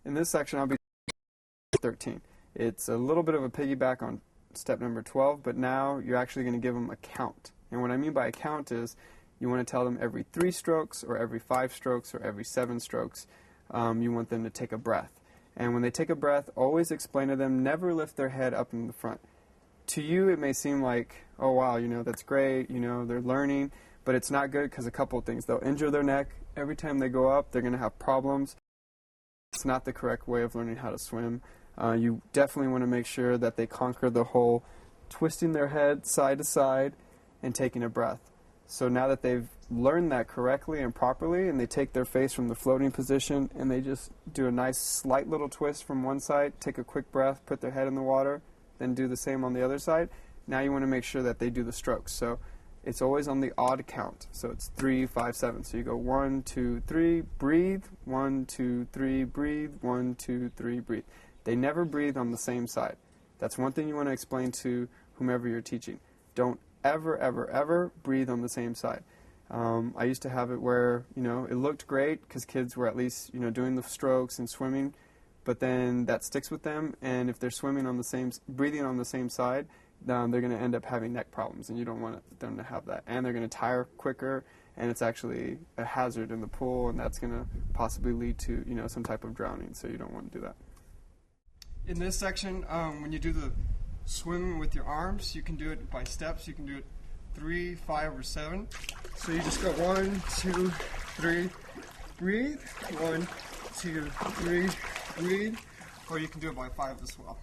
In this section, I'll be 13. It's a little bit of a piggyback on step number 12, but now you're actually going to give them a count. And what I mean by a count is you want to tell them every 3 strokes or every 5 strokes or every 7 strokes, you want them to take a breath. And when they take a breath, always explain to them, never lift their head up in the front. To you, it may seem like, oh wow, that's great, they're learning, but it's not good because a couple of things. They'll injure their neck. Every time they go up, they're going to have problems. It's not the correct way of learning how to swim. You definitely want to make sure that they conquer the whole twisting their head side to side and taking a breath. So now that they've learned that correctly and properly, and they take their face from the floating position and they just do a nice slight little twist from one side, take a quick breath, put their head in the water, then do the same on the other side. Now you want to make sure that they do the strokes. So it's always on the odd count. So it's 3, 5, 7. So you go 1, 2, 3, breathe, 1, 2, 3, breathe, 1, 2, 3, breathe. They never breathe on the same side. That's one thing you want to explain to whomever you're teaching. Don't ever, ever, ever breathe on the same side. I used to have it where, it looked great because kids were at least, doing the strokes and swimming, but then that sticks with them, and if they're breathing on the same side, they're going to end up having neck problems, and you don't want them to have that. And they're going to tire quicker, and it's actually a hazard in the pool, and that's going to possibly lead to, some type of drowning, so you don't want to do that. In this section, when you do the swimming with your arms, you can do it by steps. You can do it 3, 5, or 7. So you just go 1, 2, 3, breathe. 1, 2, 3, breathe. Or you can do it by 5 as well.